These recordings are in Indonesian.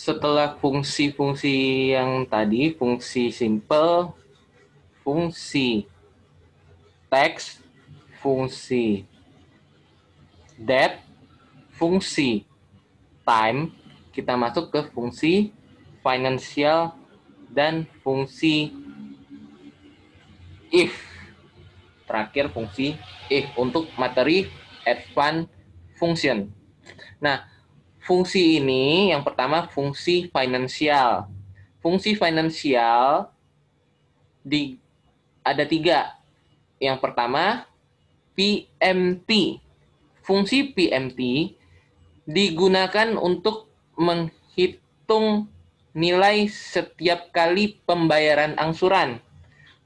Setelah fungsi-fungsi yang tadi, fungsi simple, fungsi text, fungsi date, fungsi time, kita masuk ke fungsi financial dan fungsi if. Terakhir fungsi if untuk materi advanced function. Nah, fungsi ini yang pertama fungsi finansial. Fungsi finansial ada 3. Yang pertama PMT. Fungsi PMT digunakan untuk menghitung nilai setiap kali pembayaran angsuran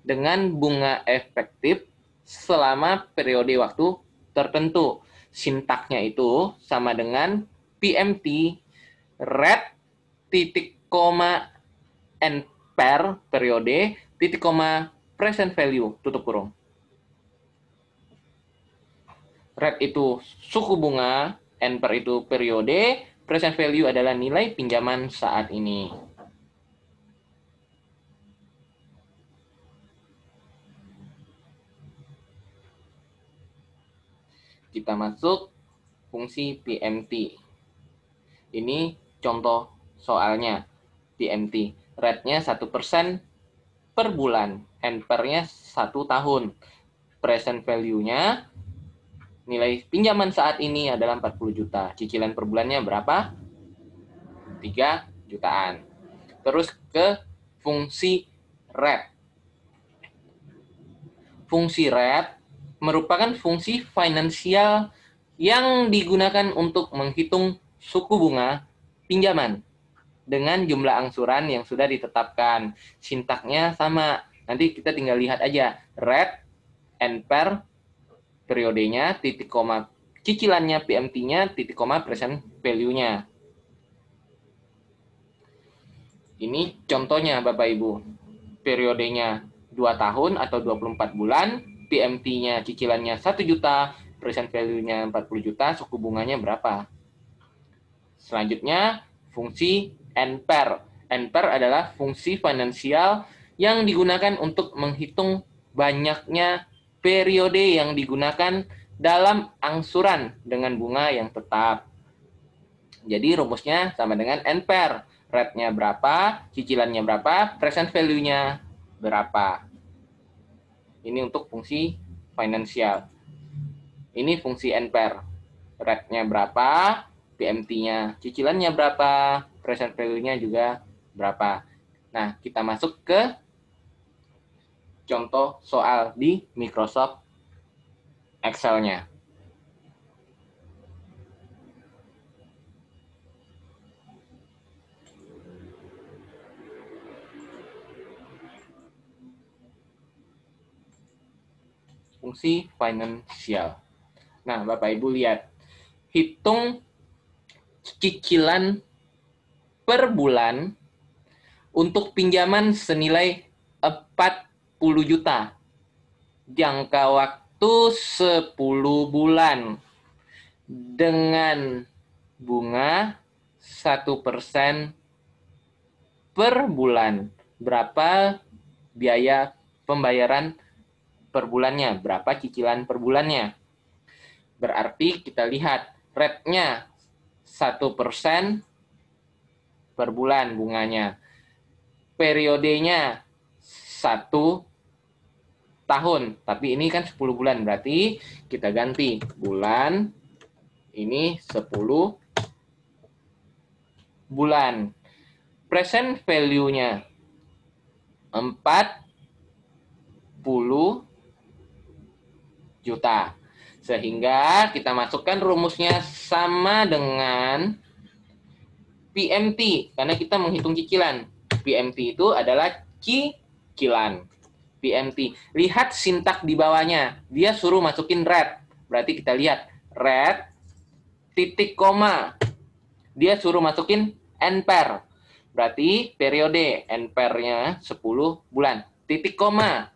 dengan bunga efektif selama periode waktu tertentu. Sintaknya itu sama dengan PMT rate titik koma n per periode titik koma present value tutup kurung. Rate itu suku bunga, n per itu periode, present value adalah nilai pinjaman saat ini. Kita masuk fungsi PMT. Ini contoh soalnya. PMT. Rate-nya 1% per bulan. N-per-nya 1 tahun. Present value-nya, nilai pinjaman saat ini adalah 40 juta. Cicilan per bulannya berapa? 3 jutaan. Terus ke fungsi rate. Fungsi rate merupakan fungsi finansial yang digunakan untuk menghitung suku bunga pinjaman dengan jumlah angsuran yang sudah ditetapkan. Sintaknya sama. Nanti kita tinggal lihat aja. Rate, N per, periodenya, titik koma, cicilannya, PMT-nya, titik koma, present value-nya. Ini contohnya Bapak Ibu. Periodenya 2 tahun atau 24 bulan, PMT-nya, cicilannya 1 juta, present value-nya 40 juta, suku bunganya berapa? Selanjutnya, fungsi N-per. N-per adalah fungsi finansial yang digunakan untuk menghitung banyaknya periode yang digunakan dalam angsuran dengan bunga yang tetap. Jadi rumusnya sama dengan N-per. Rate-nya berapa, cicilannya berapa, present value-nya berapa. Ini untuk fungsi finansial. Ini fungsi N-per. Rate-nya berapa, PMT-nya, cicilannya berapa, present value-nya juga berapa. Nah, kita masuk ke contoh soal di Microsoft Excel-nya. Fungsi finansial. Nah, Bapak Ibu lihat. Hitung cicilan per bulan untuk pinjaman senilai 40 juta. Jangka waktu 10 bulan. Dengan bunga 1% per bulan. Berapa biaya pembayaran per bulannya? Berapa cicilan per bulannya? Berarti kita lihat rate-nya 1% per bulan bunganya. Periodenya 1 tahun. Tapi ini kan 10 bulan. Berarti kita ganti bulan. Ini 10 bulan. Present value-nya 40 juta. Sehingga kita masukkan rumusnya sama dengan PMT. Karena kita menghitung cicilan. PMT itu adalah cicilan. PMT. Lihat sintak di bawahnya. Dia suruh masukin rate. Berarti kita lihat. Rate, titik koma. Dia suruh masukin N-per. Berarti periode N-per-nya 10 bulan. Titik koma.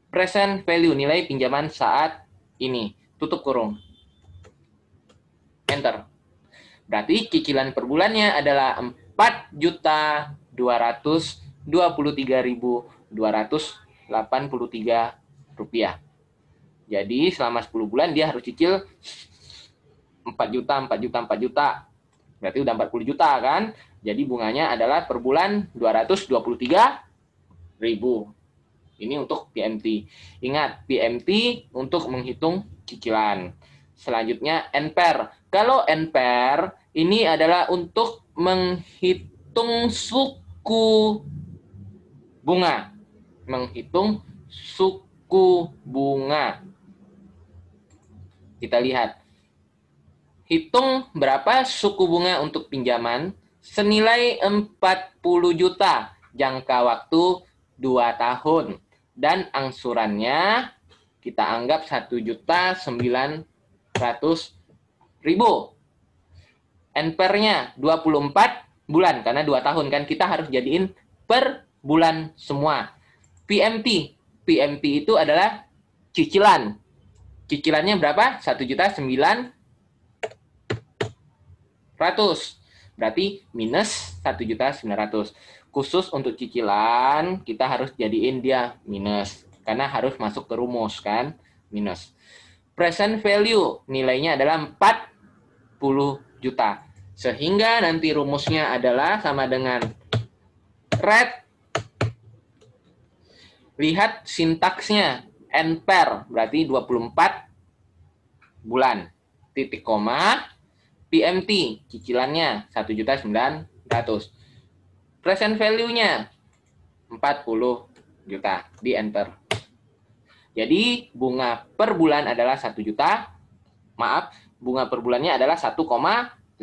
Present value, nilai pinjaman saat ini. Tutup kurung. Enter. Berarti cicilan per bulannya adalah 4.223.283 rupiah. Jadi selama 10 bulan dia harus cicil 4 juta, 4 juta, 4 juta. Berarti udah 40 juta kan? Jadi bunganya adalah per bulan 223.000. Ini untuk PMT. Ingat, PMT untuk menghitung cicilan. Selanjutnya NPR. Kalau NPR ini adalah untuk menghitung suku bunga. Menghitung suku bunga. Kita lihat. Hitung berapa suku bunga untuk pinjaman senilai 40 juta, jangka waktu 2 tahun. Dan angsurannya kita anggap 1.900.000. NPR-nya 24 bulan, karena 2 tahun kan kita harus jadiin per bulan semua. PMT itu adalah cicilan. Cicilannya berapa? 1.900.000. Berarti minus 1.900.000. Khusus untuk cicilan, kita harus jadiin dia minus. Karena harus masuk ke rumus, kan? Minus. Present value, nilainya adalah 40 juta. Sehingga nanti rumusnya adalah sama dengan rate. Lihat sintaksnya. NPR, berarti 24 bulan. Titik koma. PMT, cicilannya 1.900.000. Present value-nya 40 juta di enter. Jadi bunga per bulan adalah 1 juta. Maaf, bunga per bulannya adalah 1,08%.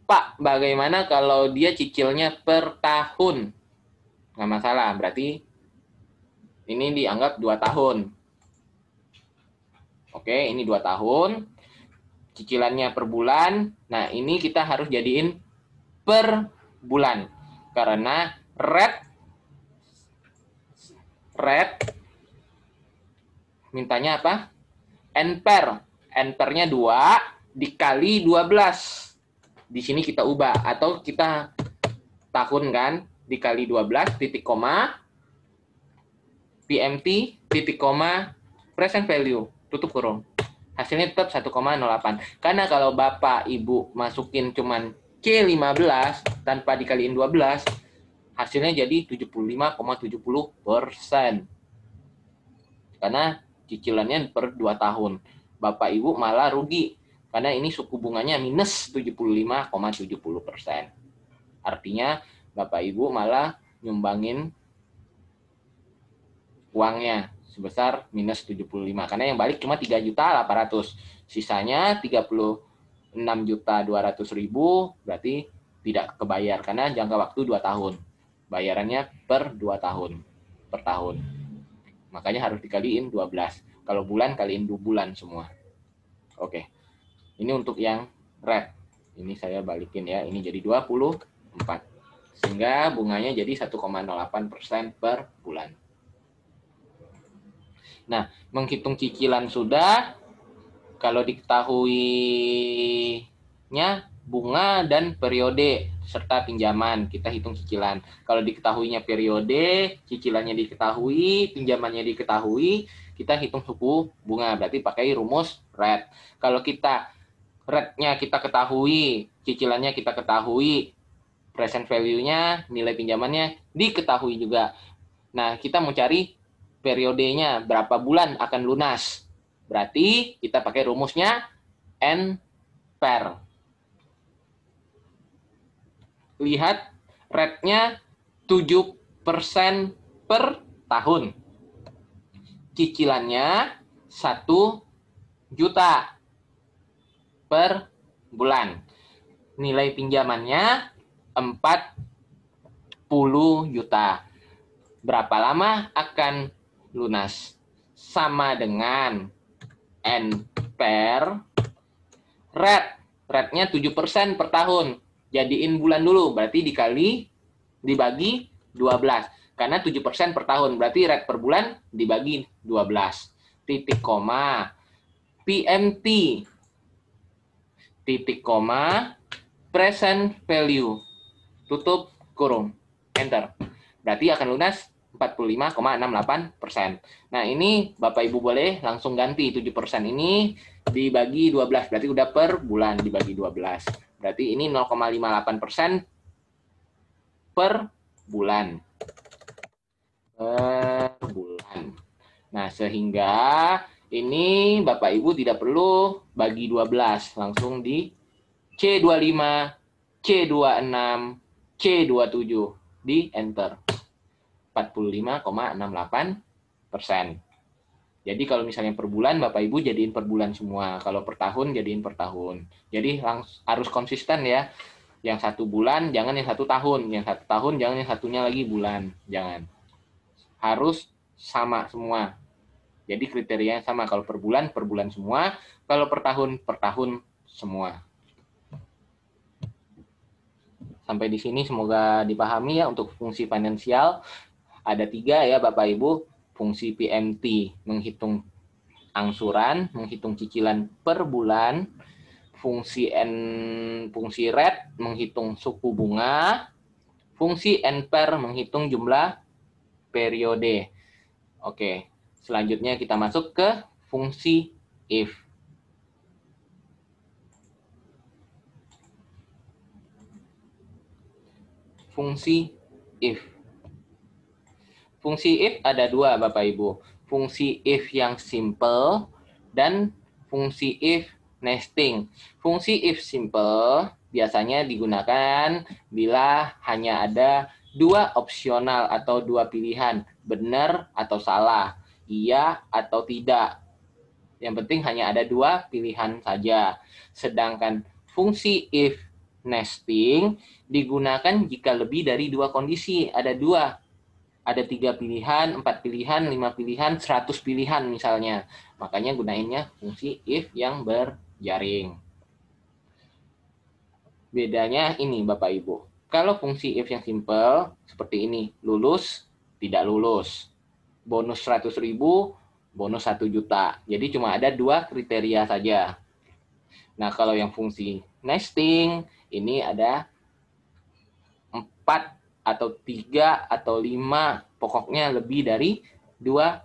Pak, bagaimana kalau dia cicilnya per tahun? Nggak masalah, berarti ini dianggap 2 tahun. Oke, ini 2 tahun. Cicilannya per bulan. Nah, ini kita harus jadiin per bulan. Karena rate mintanya apa? NPR. NPR-nya 2 dikali 12. Di sini kita ubah. Atau kita tahun kan? Dikali 12, titik koma. PMT, titik koma. Present value, tutup kurung. Hasilnya tetap 1,08. Karena kalau Bapak Ibu masukin cuman C15 tanpa dikaliin 12, hasilnya jadi 75,70%. Karena cicilannya per 2 tahun. Bapak Ibu malah rugi. Karena ini suku bunganya minus 75,70%. Artinya Bapak Ibu malah nyumbangin uangnya sebesar minus 75. Karena yang balik cuma 3.800.000. Sisanya 36.200.000 berarti tidak kebayar karena jangka waktu 2 tahun. Bayarannya per 2 tahun. Per tahun. Makanya harus dikaliin 12. Kalau bulan kaliin 2 bulan semua. Oke. Ini untuk yang red. Ini saya balikin ya. Ini jadi 24. Sehingga bunganya jadi 1,08% per bulan. Nah, menghitung cicilan sudah, kalau diketahuinya bunga dan periode serta pinjaman, kita hitung cicilan. Kalau diketahuinya periode, cicilannya diketahui, pinjamannya diketahui, kita hitung suku bunga, berarti pakai rumus rate. Kalau kita rate-nya kita ketahui, cicilannya kita ketahui, present value-nya, nilai pinjamannya diketahui juga. Nah, kita mau cari periodenya, berapa bulan akan lunas. Berarti kita pakai rumusnya NPR. Lihat rate-nya 7% per tahun. Cicilannya 1 juta per bulan. Nilai pinjamannya 40 juta. Berapa lama akan lunas? Sama dengan NPR rate-nya 7% per tahun. Jadiin bulan dulu, berarti dibagi 12. Karena 7% per tahun, berarti rate per bulan dibagi 12. Titik koma. PMT, titik koma, present value, tutup kurung, enter. Berarti akan lunas 45,68%. Nah, ini Bapak Ibu boleh langsung ganti 7% ini dibagi 12. Berarti udah per bulan dibagi 12. Berarti ini 0,58% per bulan. Per bulan. Nah, sehingga ini Bapak Ibu tidak perlu bagi 12. Langsung di C25, C26, C27. Di enter. 45,68%. Jadi kalau misalnya per bulan, Bapak Ibu jadiin per bulan semua. Kalau per tahun, jadiin per tahun. Jadi harus konsisten ya. Yang 1 bulan, jangan yang 1 tahun. Yang 1 tahun, jangan yang satunya lagi bulan. Jangan. Harus sama semua. Jadi kriterianya sama. Kalau per bulan semua. Kalau per tahun semua. Sampai di sini semoga dipahami ya untuk fungsi finansial. Ada 3 ya Bapak Ibu. Fungsi PMT menghitung angsuran, menghitung cicilan per bulan. Fungsi rate menghitung suku bunga. Fungsi NPER menghitung jumlah periode. Oke, selanjutnya kita masuk ke fungsi if. Fungsi if. Fungsi if ada 2, Bapak Ibu. Fungsi if yang simple dan fungsi if nesting. Fungsi if simple biasanya digunakan bila hanya ada 2 opsional atau 2 pilihan, benar atau salah, iya atau tidak. Yang penting hanya ada 2 pilihan saja. Sedangkan fungsi if nesting digunakan jika lebih dari 2 kondisi. Ada 2. Ada 3 pilihan, 4 pilihan, 5 pilihan, 100 pilihan misalnya. Makanya gunainnya fungsi if yang berjaring. Bedanya ini Bapak Ibu. Kalau fungsi if yang simple seperti ini, lulus, tidak lulus. Bonus 100.000, bonus 1 juta. Jadi cuma ada 2 kriteria saja. Nah, kalau yang fungsi nesting, ini ada 4 atau 3 atau 5, pokoknya lebih dari 2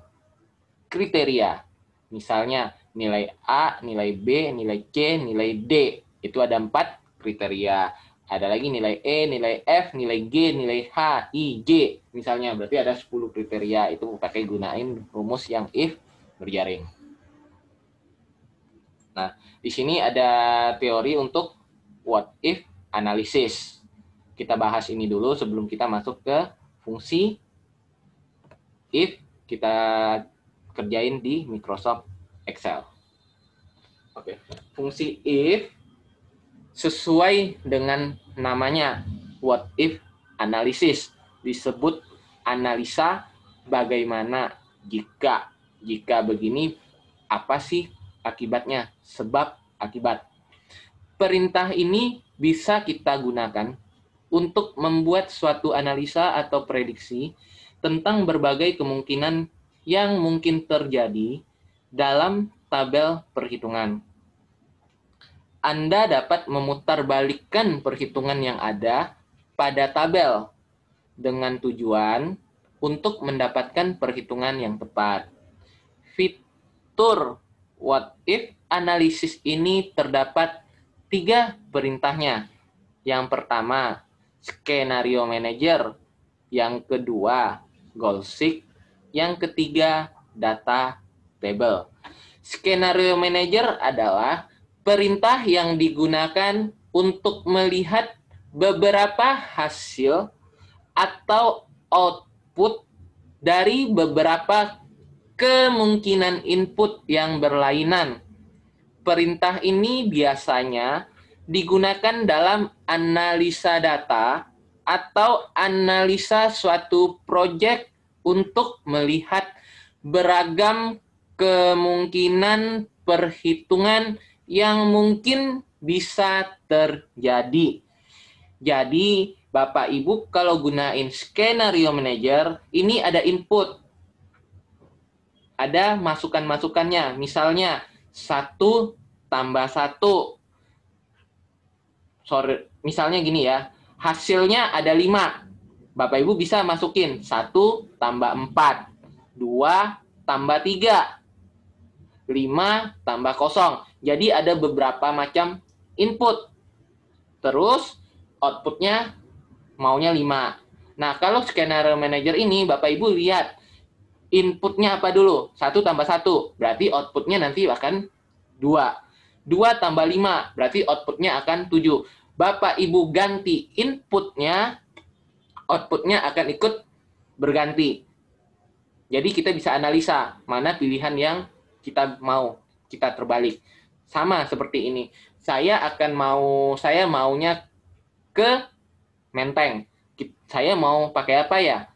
kriteria. Misalnya nilai A, nilai B, nilai C, nilai D. Itu ada 4 kriteria. Ada lagi nilai E, nilai F, nilai G, nilai H, I, J. Misalnya, berarti ada 10 kriteria. Itu pakai gunain rumus yang if berjaring. Nah, di sini ada teori untuk what if analysis. Kita bahas ini dulu sebelum kita masuk ke fungsi if kita kerjain di Microsoft Excel. Oke, fungsi if sesuai dengan namanya what if analysis, disebut analisa bagaimana jika begini, apa sih akibatnya, sebab akibat. Perintah ini bisa kita gunakan untuk membuat suatu analisa atau prediksi tentang berbagai kemungkinan yang mungkin terjadi dalam tabel perhitungan. Anda dapat memutarbalikkan perhitungan yang ada pada tabel dengan tujuan untuk mendapatkan perhitungan yang tepat. Fitur what if analisis ini terdapat 3 perintahnya. Yang pertama, skenario manager. Yang kedua, goal seek. Yang ketiga, data table. Skenario manager adalah perintah yang digunakan untuk melihat beberapa hasil atau output dari beberapa kemungkinan input yang berlainan. Perintah ini biasanya digunakan dalam analisa data atau analisa suatu proyek untuk melihat beragam kemungkinan perhitungan yang mungkin bisa terjadi. Jadi, Bapak Ibu kalau gunain skenario manager, ini ada input. Ada masukan-masukannya. Misalnya, 1 tambah 1. Sorry, misalnya gini ya, hasilnya ada 5. Bapak Ibu bisa masukin 1 tambah 4, 2 tambah 3, 5 tambah 0. Jadi ada beberapa macam input. Terus outputnya maunya 5. Nah, kalau skenario manager ini, Bapak Ibu lihat inputnya apa dulu? 1 tambah 1, berarti outputnya nanti akan 2. 2 tambah 5, berarti outputnya akan 7. Bapak Ibu ganti inputnya, outputnya akan ikut berganti. Jadi kita bisa analisa mana pilihan yang kita mau, kita terbalik. Sama seperti ini. Saya maunya ke Menteng. Saya mau pakai apa ya?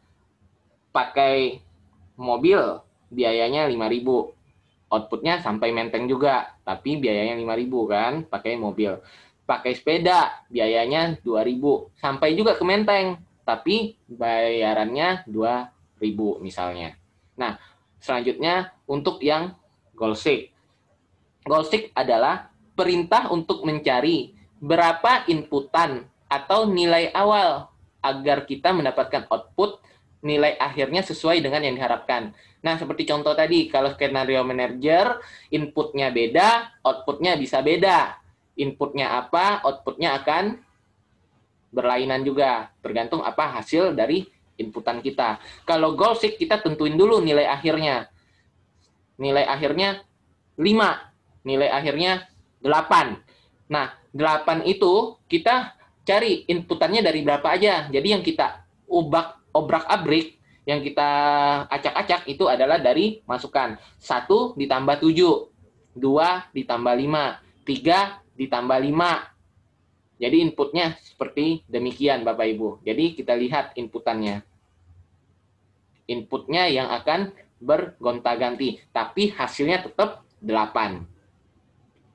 Pakai mobil, biayanya 5.000. Outputnya sampai Menteng juga, tapi biayanya 5.000 kan, pakai mobil. Pakai sepeda, biayanya 2.000. Sampai juga ke Menteng, tapi bayarannya 2.000 misalnya. Nah, selanjutnya untuk yang goal seek. Goal seek adalah perintah untuk mencari berapa inputan atau nilai awal agar kita mendapatkan output nilai akhirnya sesuai dengan yang diharapkan. Nah, seperti contoh tadi, kalau skenario manager, inputnya beda, outputnya bisa beda. Inputnya apa, outputnya akan berlainan juga, tergantung apa hasil dari inputan kita. Kalau goal seek, kita tentuin dulu nilai akhirnya. Nilai akhirnya 5, nilai akhirnya 8. Nah, 8 itu kita cari inputannya dari berapa aja. Jadi yang kita obrak-abrik, yang kita acak-acak itu adalah dari masukan 1 ditambah 7, 2 ditambah 5, 3 ditambah 5. Jadi inputnya seperti demikian Bapak Ibu. Jadi kita lihat inputannya. Inputnya yang akan bergonta-ganti, tapi hasilnya tetap 8.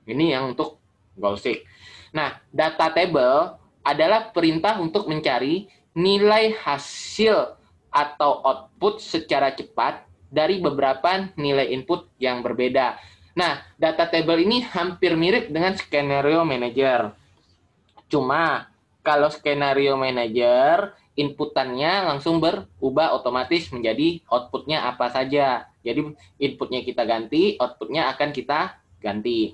Ini yang untuk goal seek. Nah, data table adalah perintah untuk mencari nilai hasil atau output secara cepat dari beberapa nilai input yang berbeda. Nah, data table ini hampir mirip dengan skenario manager. Cuma kalau skenario manager, inputannya langsung berubah otomatis menjadi outputnya apa saja. Jadi inputnya kita ganti, outputnya akan kita ganti.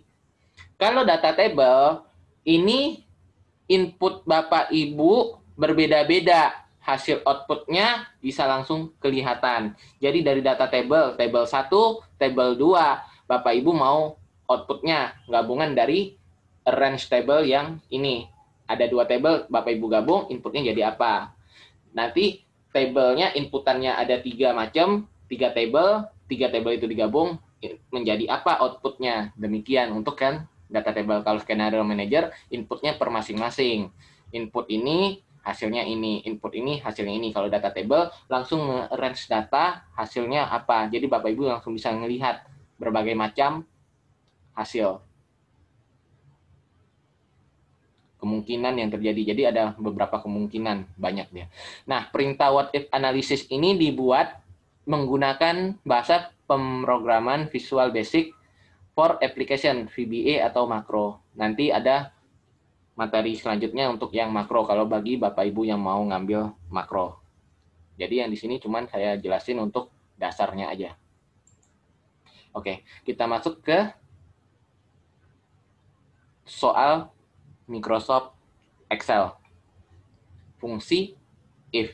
Kalau data table, ini input Bapak Ibu berbeda-beda. Hasil outputnya bisa langsung kelihatan. Jadi dari data table, table 1, table 2, Bapak Ibu mau outputnya gabungan dari arrange table yang ini. Ada 2 table, Bapak Ibu gabung, inputnya jadi apa. Nanti tabelnya, inputannya ada 3 macam, 3 table itu digabung, menjadi apa outputnya. Demikian untuk kan data table. Kalau skenario manager, inputnya per masing-masing. Input ini, hasilnya ini. Input ini, hasilnya ini. Kalau data table, langsung nge-range data, hasilnya apa. Jadi Bapak Ibu langsung bisa melihat berbagai macam hasil. Kemungkinan yang terjadi. Jadi ada beberapa kemungkinan, banyak dia. Nah, perintah what if analysis ini dibuat menggunakan bahasa pemrograman Visual Basic for Application, VBA atau makro. Nanti ada materi selanjutnya untuk yang makro, kalau bagi Bapak Ibu yang mau ngambil makro. Jadi yang di sini cuman saya jelasin untuk dasarnya aja. Oke, kita masuk ke soal Microsoft Excel. Fungsi if.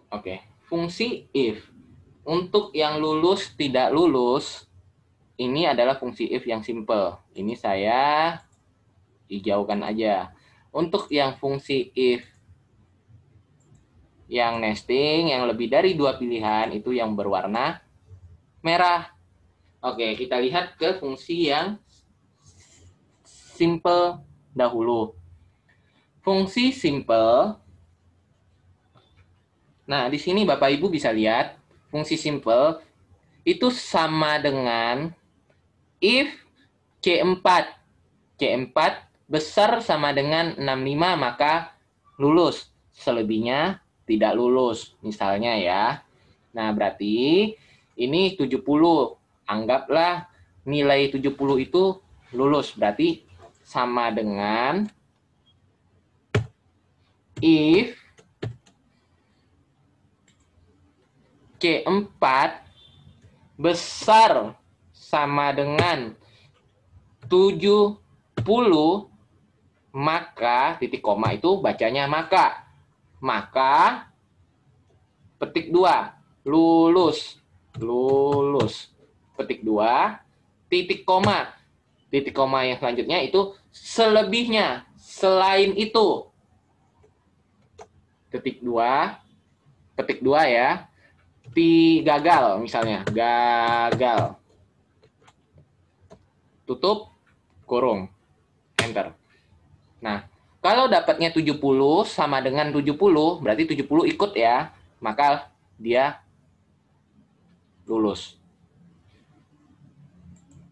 Oke, fungsi if. Untuk yang lulus, tidak lulus, ini adalah fungsi if yang simple. Ini saya hijaukan aja. Untuk yang fungsi if yang nesting, yang lebih dari 2 pilihan, itu yang berwarna merah. Oke, kita lihat ke fungsi yang simple dahulu. Fungsi simple. Nah, di sini Bapak Ibu bisa lihat, fungsi simple itu sama dengan if C4. C4 besar sama dengan 65, maka lulus. selebihnya tidak lulus, misalnya ya. Nah, berarti ini 70. Anggaplah nilai 70 itu lulus. Berarti sama dengan if C4 besar sama dengan 70, maka titik koma itu bacanya maka petik 2 lulus petik 2 titik koma yang selanjutnya itu selebihnya selain itu petik 2 ya, gagal misalnya, gagal, tutup kurung, enter. Nah, kalau dapatnya 70 sama dengan 70, berarti 70 ikut ya, maka dia lulus.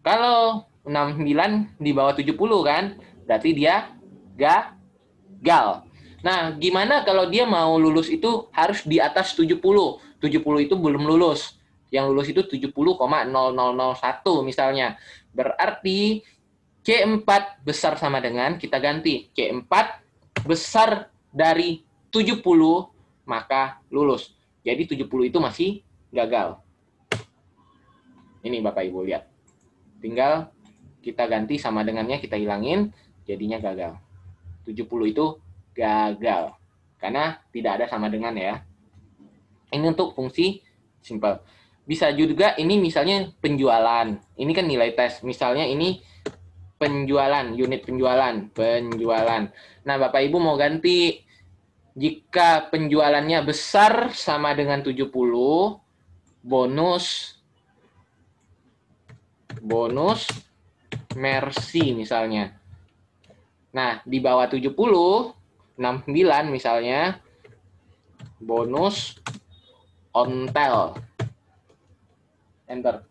Kalau 69 di bawah 70 kan, berarti dia gagal. Nah, gimana kalau dia mau lulus itu harus di atas 70? 70 itu belum lulus. Yang lulus itu 70,0001 misalnya. Berarti C4 besar sama dengan, kita ganti, C4 besar dari 70, maka lulus. Jadi 70 itu masih gagal. Ini Bapak Ibu lihat. Tinggal kita ganti sama dengannya, kita hilangin, jadinya gagal. 70 itu gagal. Karena tidak ada sama dengan ya. Ini untuk fungsi simple. Bisa juga ini misalnya penjualan. Ini kan nilai tes. Misalnya ini penjualan, unit penjualan. Nah, Bapak Ibu mau ganti. Jika penjualannya besar sama dengan 70, bonus Mercy misalnya. Nah, di bawah 70, 69 misalnya, bonus ontel. Enter.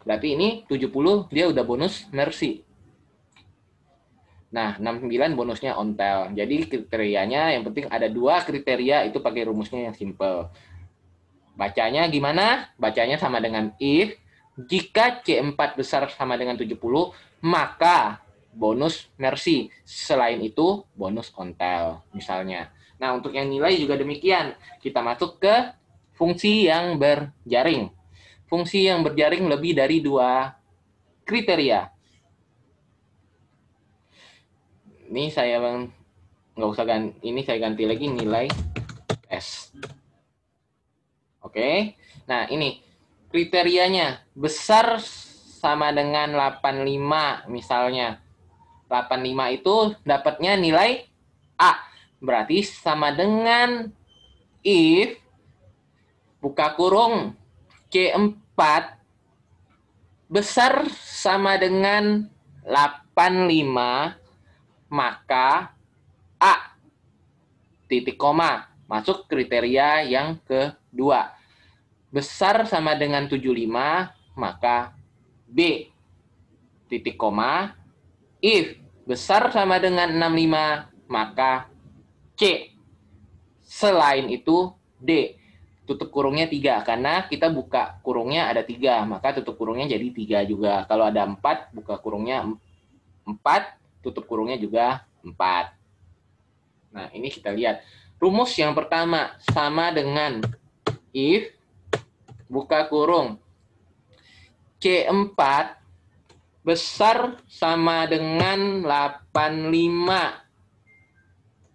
Berarti ini 70 dia udah bonus Mercy. Nah, 69 bonusnya ontel. Jadi kriterianya yang penting ada 2 kriteria, itu pakai rumusnya yang simple. Bacanya gimana? Bacanya sama dengan if jika C4 besar sama dengan 70, maka bonus Mercy. Selain itu, bonus ontel, misalnya. Nah, untuk yang nilai juga demikian. Kita masuk ke fungsi yang berjaring. Fungsi yang berjaring lebih dari 2 kriteria. Ini saya nggak usah ganti, ini saya ganti lagi nilai S. Oke. Nah, ini kriterianya besar sama dengan 85 misalnya. 85 itu dapatnya nilai A. Berarti sama dengan if buka kurung C4 besar sama dengan 85, maka A titik koma masuk kriteria yang kedua. Besar sama dengan 75, maka B titik koma. If besar sama dengan 65, maka C. Selain itu D. Tutup kurungnya 3, karena kita buka kurungnya ada 3, maka tutup kurungnya jadi 3 juga. Kalau ada 4, buka kurungnya 4, tutup kurungnya juga 4. Nah, ini kita lihat. Rumus yang pertama sama dengan if buka kurung C4 besar sama dengan 85,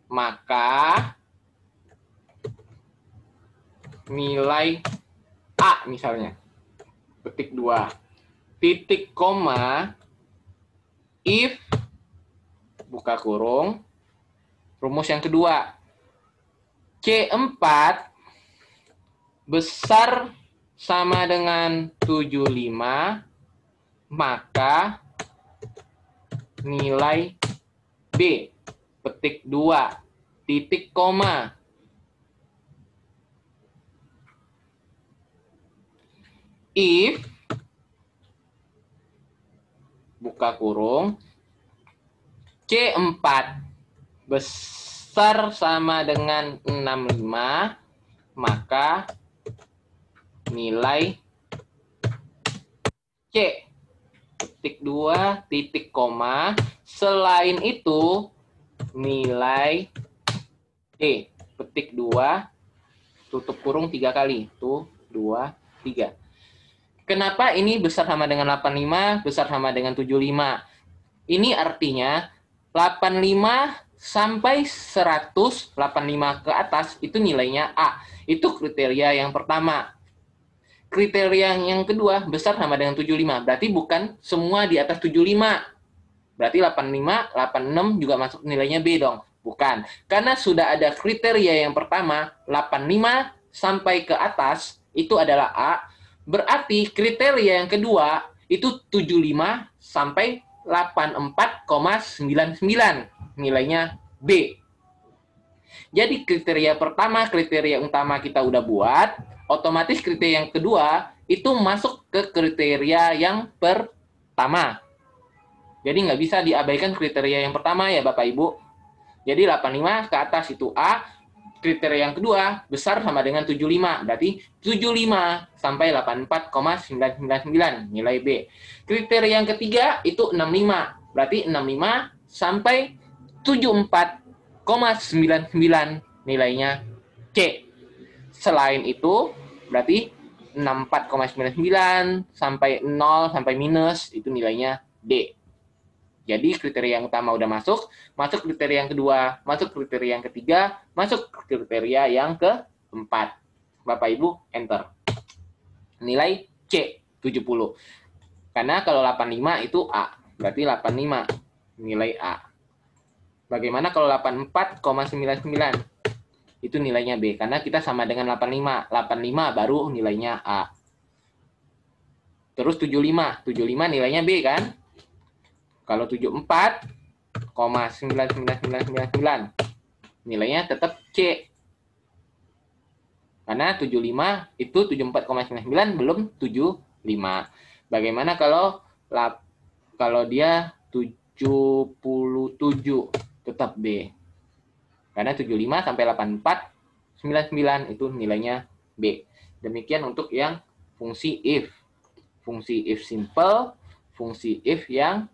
maka nilai A misalnya. Petik 2. Titik koma if buka kurung rumus yang kedua. C4 besar sama dengan 75, maka nilai B. Petik 2. Titik koma. If buka kurung C4 besar sama dengan 65, maka nilai C petik 2 titik koma. Selain itu nilai D petik 2 tutup kurung 3 kali. Tuh 2, 3. Kenapa ini besar sama dengan 85, besar sama dengan 75? Ini artinya 85 sampai 100, 85 ke atas itu nilainya A. Itu kriteria yang pertama. Kriteria yang kedua besar sama dengan 75. Berarti bukan semua di atas 75. Berarti 85, 86 juga masuk nilainya B dong. Bukan. Karena sudah ada kriteria yang pertama, 85 sampai ke atas itu adalah A. Berarti kriteria yang kedua itu 75 sampai 84,99. Nilainya B. Jadi kriteria pertama, kriteria utama kita udah buat, otomatis kriteria yang kedua itu masuk ke kriteria yang pertama. Jadi nggak bisa diabaikan kriteria yang pertama ya Bapak Ibu. Jadi 85 ke atas itu A, kriteria yang kedua besar sama dengan 75, berarti 75 sampai 84,999 nilai B. Kriteria yang ketiga itu 65, berarti 65 sampai 74,99 nilainya C. Selain itu berarti 64,99 sampai 0 sampai minus itu nilainya D. Jadi kriteria yang utama udah masuk kriteria yang kedua, masuk kriteria yang ketiga, masuk kriteria yang keempat. Bapak Ibu, enter. Nilai C, 70. Karena kalau 85 itu A, berarti 85 nilai A. Bagaimana kalau 84,99? Itu nilainya B, karena kita sama dengan 85. 85 baru nilainya A. Terus 75 nilainya B kan? Kalau 74,99999 nilainya tetap C. Karena 75 itu 74,99 belum 75. Bagaimana kalau dia 77 tetap B. Karena 75 sampai 84,99 itu nilainya B. Demikian untuk yang fungsi if. Fungsi if simple, fungsi if yang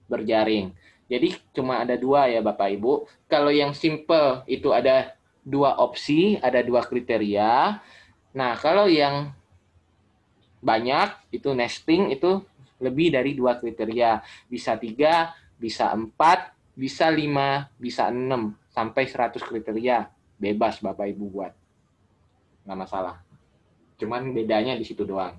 berjaring. Jadi cuma ada dua ya Bapak Ibu. Kalau yang simple itu ada dua opsi, ada dua kriteria. Nah, kalau yang banyak itu nesting itu lebih dari dua kriteria. Bisa 3, bisa 4, bisa 5, bisa 6 sampai 100 kriteria. Bebas Bapak Ibu buat. Nggak masalah. Cuman bedanya di situ doang.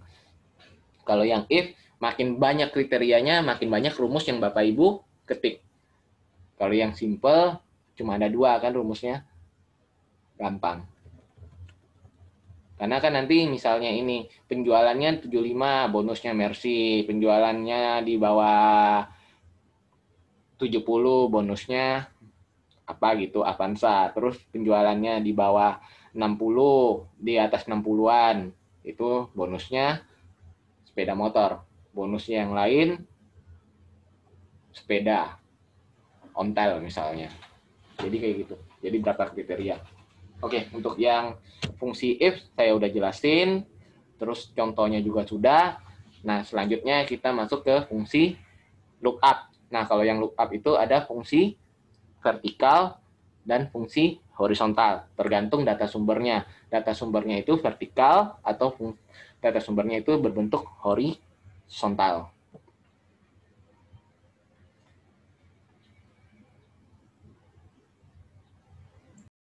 Kalau yang if makin banyak kriterianya, makin banyak rumus yang Bapak Ibu ketik. Kalau yang simple, cuma ada dua kan rumusnya. Gampang. Karena kan nanti misalnya ini, penjualannya 75, bonusnya Mercy. Penjualannya di bawah 70, bonusnya apa gitu, Avanza. Terus penjualannya di bawah 60, di atas 60-an, itu bonusnya sepeda motor. Bonusnya yang lain sepeda ontel misalnya. Jadi kayak gitu. Jadi berapa kriteria. Oke, untuk yang fungsi if saya udah jelasin, terus contohnya juga sudah. Nah, selanjutnya kita masuk ke fungsi lookup. Nah, kalau yang lookup itu ada fungsi vertikal dan fungsi horizontal, tergantung data sumbernya. Data sumbernya itu vertikal atau data sumbernya itu berbentuk horizontal.